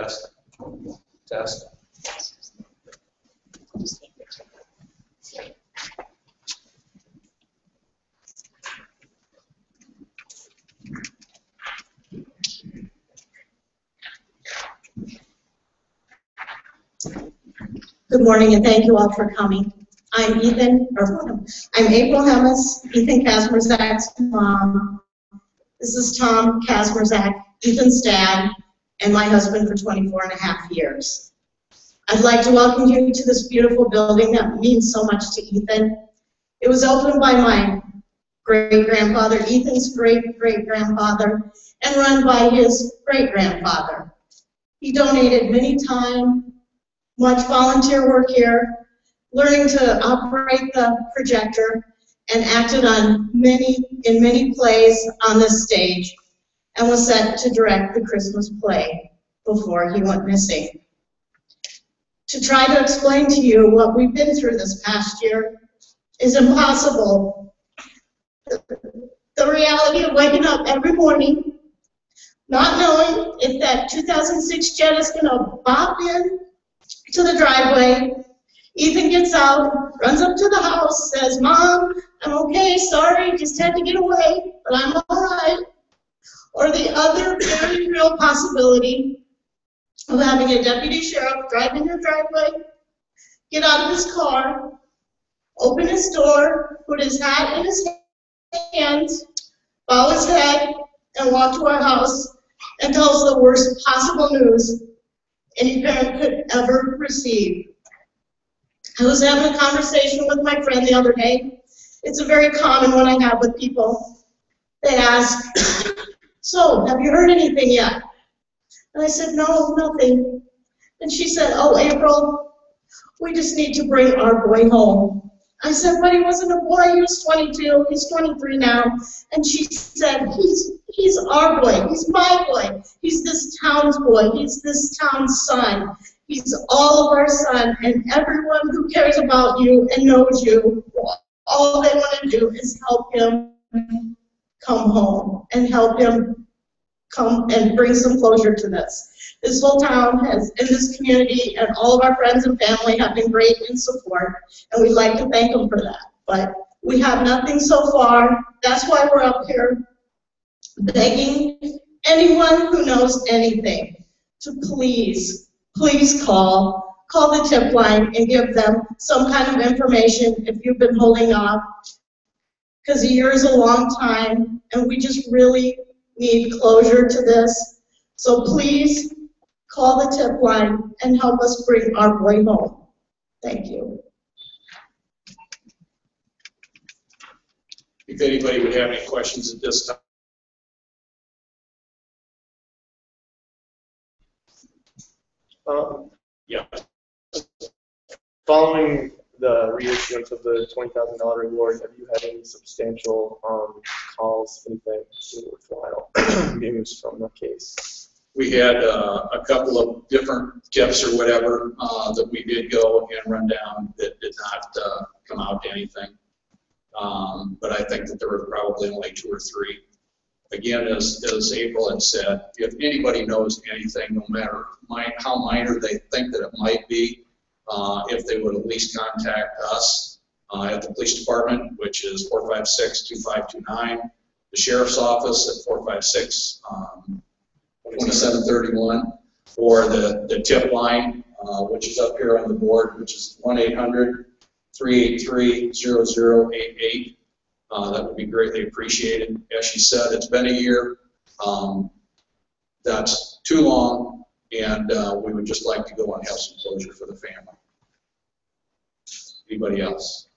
Test. Test. Good morning, and thank you all for coming. I'm April Hemis, Ethan Kazmerzak's mom. This is Tom Kazmerzak, Ethan's dad, and my husband for 24.5 years. I'd like to welcome you to this beautiful building that means so much to Ethan. It was opened by my great-grandfather, Ethan's great-great-grandfather, and run by his great-grandfather. He donated many time, much volunteer work here, learning to operate the projector, and acted on in many plays on this stage, and was set to direct the Christmas play before he went missing. To try to explain to you what we've been through this past year is impossible. The reality of waking up every morning, not knowing if that 2006 jet is going to bop in to the driveway. Ethan gets out, runs up to the house, says, "Mom, I'm okay, sorry, just had to get away, but I'm all right." Or the other very real possibility of having a deputy sheriff drive in your driveway, get out of his car, open his door, put his hat in his hands, bow his head, and walk to our house and tell us the worst possible news any parent could ever receive. I was having a conversation with my friend the other day. It's a very common one I have with people. They ask, "So, have you heard anything yet?" And I said, "No, nothing." And she said, "Oh, April, we just need to bring our boy home." I said, "But he wasn't a boy, he was 22, he's 23 now." And she said, he's our boy, he's my boy, he's this town's boy, he's this town's son. He's all of our son, and everyone who cares about you and knows you, all they want to do is help him come home and help him come and bring some closure to this. This whole town has, in this community, and all of our friends and family have been great in support, and we'd like to thank them for that. But we have nothing so far. That's why we're up here begging anyone who knows anything to please call the tip line and give them some kind of information if you've been holding off, because a year is a long time, and we just really need closure to this. So please call the tip line and help us bring our boy home. Thank you. If anybody would have any questions at this time. Yeah. Following the reissuance of the $20,000 reward, have you had any substantial calls, anything worthwhile news from the case? We had a couple of different tips or whatever that we did go and run down that did not come out to anything. But I think that there were probably only 2 or 3. Again, as April had said, if anybody knows anything, no matter how minor they think that it might be, if they would at least contact us at the police department, which is 456-2529, the sheriff's office at 456-2731, or the tip line, which is up here on the board, which is 1-800-383-0088. That would be greatly appreciated. As she said, it's been a year. That's too long, and we would just like to go and have some closure for the family. Anybody else?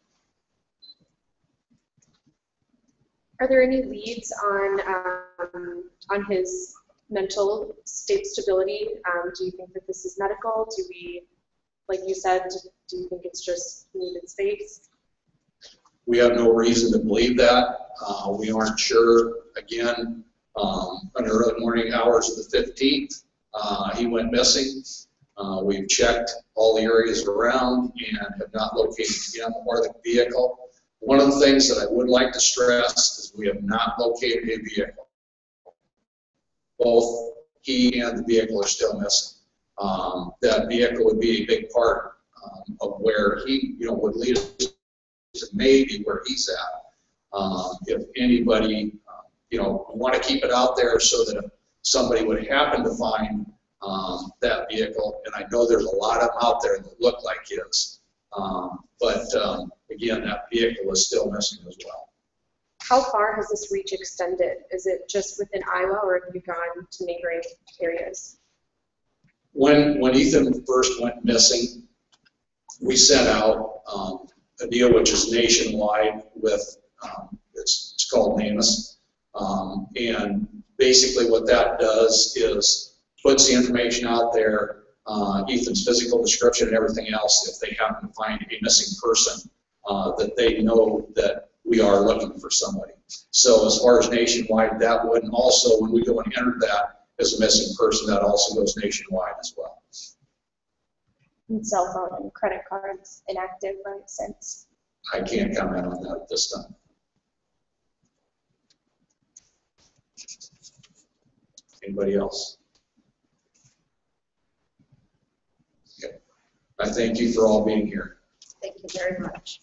Are there any leads on his mental state stability? Do you think that this is medical? Do we, like you said, do you think it's just needed space? We have no reason to believe that. We aren't sure. Again, in the early morning hours of the 15th, he went missing. We've checked all the areas around and have not located him or the vehicle. One of the things that I would like to stress is we have not located a vehicle. Both he and the vehicle are still missing. that vehicle would be a big part of where he, would lead us to maybe where he's at. If anybody, want to keep it out there so that if somebody would happen to find that vehicle, and I know there's a lot of them out there that look like his, but again, that vehicle is still missing as well. How far has this reach extended? Is it just within Iowa, or have you gone to neighboring areas? When Ethan first went missing, we sent out a deal which is nationwide with, it's called NAMUS, and basically what that does is puts the information out there, Ethan's physical description and everything else, if they happen to find a missing person, that they know that we are looking for somebody. So as far as nationwide, that would also, when we go and enter that as a missing person, that also goes nationwide as well. And cell phone and credit cards inactive, right, since? I can't comment on that at this time. Anybody else? Okay. I thank you for all being here. Thank you very much.